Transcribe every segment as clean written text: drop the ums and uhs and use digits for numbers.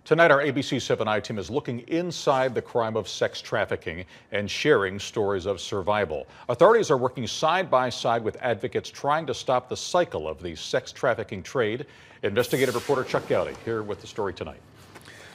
Tonight, our ABC 7 team is looking inside the crime of sex trafficking and sharing stories of survival. Authorities are working side by side with advocates trying to stop the cycle of the sex trafficking trade. Investigative reporter Chuck Gowdy here with the story tonight.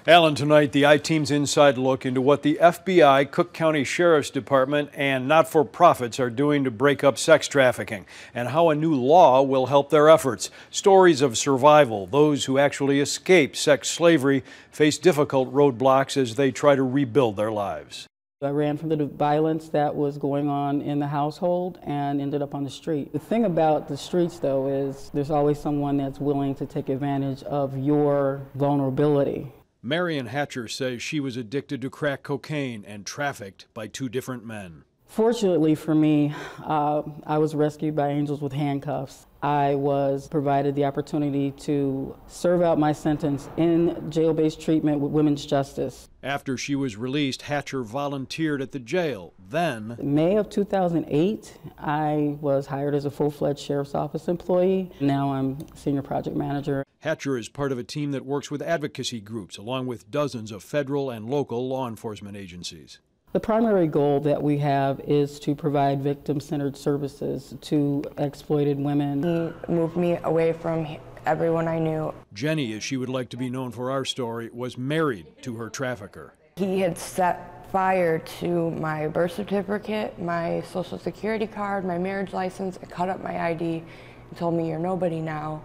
Alan, tonight the I-Team's inside look into what the FBI, Cook County Sheriff's Department, and not-for-profits are doing to break up sex trafficking, and how a new law will help their efforts. Stories of survival. Those who actually escape sex slavery face difficult roadblocks as they try to rebuild their lives. I ran from the violence that was going on in the household and ended up on the street. The thing about the streets, though, is there's always someone that's willing to take advantage of your vulnerability. Marion Hatcher says she was addicted to crack cocaine and trafficked by two different men. Fortunately for me, I was rescued by angels with handcuffs. I was provided the opportunity to serve out my sentence in jail-based treatment with women's justice. After she was released, Hatcher volunteered at the jail. Then, in May of 2008, I was hired as a full-fledged sheriff's office employee. Now I'm senior project manager. Hatcher is part of a team that works with advocacy groups, along with dozens of federal and local law enforcement agencies. The primary goal that we have is to provide victim-centered services to exploited women. He moved me away from everyone I knew. Jenny, as she would like to be known for our story, was married to her trafficker. He had set fire to my birth certificate, my social security card, my marriage license, cut up my ID, and told me, "You're nobody now.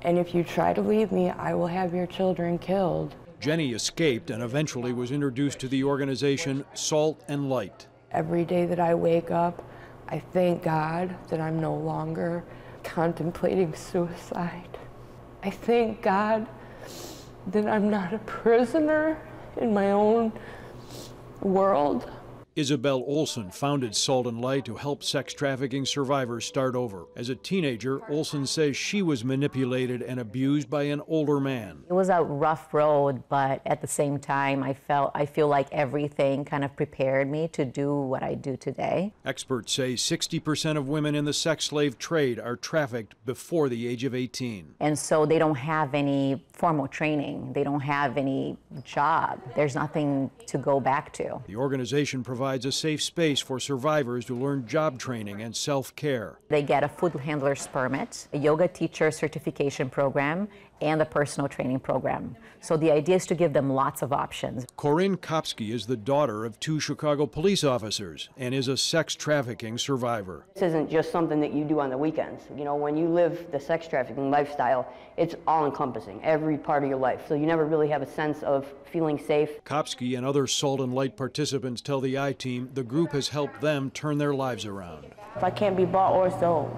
And if you try to leave me, I will have your children killed." Jenny escaped and eventually was introduced to the organization Salt and Light. Every day that I wake up, I thank God that I'm no longer contemplating suicide. I thank God that I'm not a prisoner in my own world. Isabel Olson founded Salt and Light to help sex trafficking survivors start over. As a teenager, Olson says she was manipulated and abused by an older man. It was a rough road, but at the same time, I feel like everything kind of prepared me to do what I do today. Experts say 60% of women in the sex slave trade are trafficked before the age of 18. And so they don't have any formal training. They don't have any job. There's nothing to go back to. The organization provides a safe space for survivors to learn job training and self-care. They get a food handler's permit, a yoga teacher certification program, and a personal training program. So the idea is to give them lots of options. Corinne Kopsky is the daughter of two Chicago police officers and is a sex trafficking survivor. This isn't just something that you do on the weekends. You know, when you live the sex trafficking lifestyle, it's all-encompassing, every part of your life. So you never really have a sense of feeling safe. Kopsky and other Salt and Light participants tell the I-Team the group has helped them turn their lives around. If I can't be bought or sold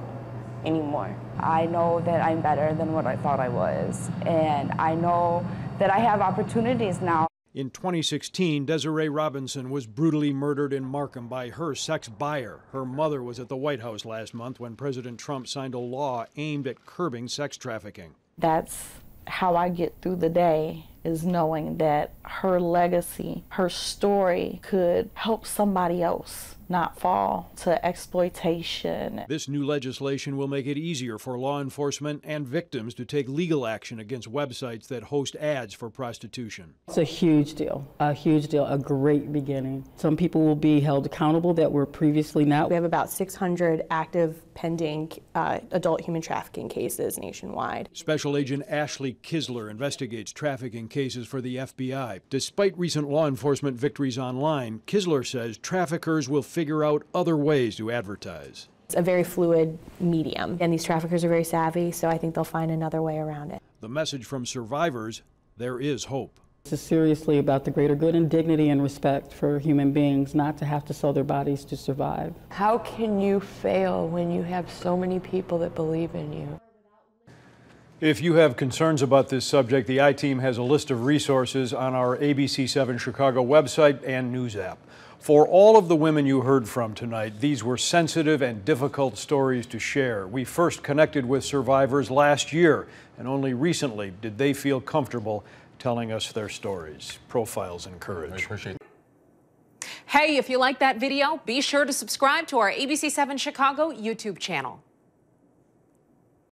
anymore, I know that I'm better than what I thought I was. And I know that I have opportunities now. In 2016, Desiree Robinson was brutally murdered in Markham by her sex buyer. Her mother was at the White House last month when President Trump signed a law aimed at curbing sex trafficking. That's how I get through the day, is knowing that her legacy, her story could help somebody else not fall to exploitation. This new legislation will make it easier for law enforcement and victims to take legal action against websites that host ads for prostitution. It's a huge deal, a great beginning. Some people will be held accountable that were previously not. We have about 600 active pending adult human trafficking cases nationwide. Special Agent Ashley Kisler investigates trafficking cases for the FBI. Despite recent law enforcement victories online, Kisler says traffickers will figure out other ways to advertise. It's a very fluid medium, and these traffickers are very savvy, so I think they'll find another way around it. The message from survivors: there is hope. This is seriously about the greater good and dignity and respect for human beings, not to have to sell their bodies to survive. How can you fail when you have so many people that believe in you? If you have concerns about this subject, the I-Team has a list of resources on our ABC 7 Chicago website and news app. For all of the women you heard from tonight, these were sensitive and difficult stories to share. We first connected with survivors last year, and only recently did they feel comfortable telling us their stories. Profiles encourage. I appreciate it. Hey, if you like that video, be sure to subscribe to our ABC 7 Chicago YouTube channel.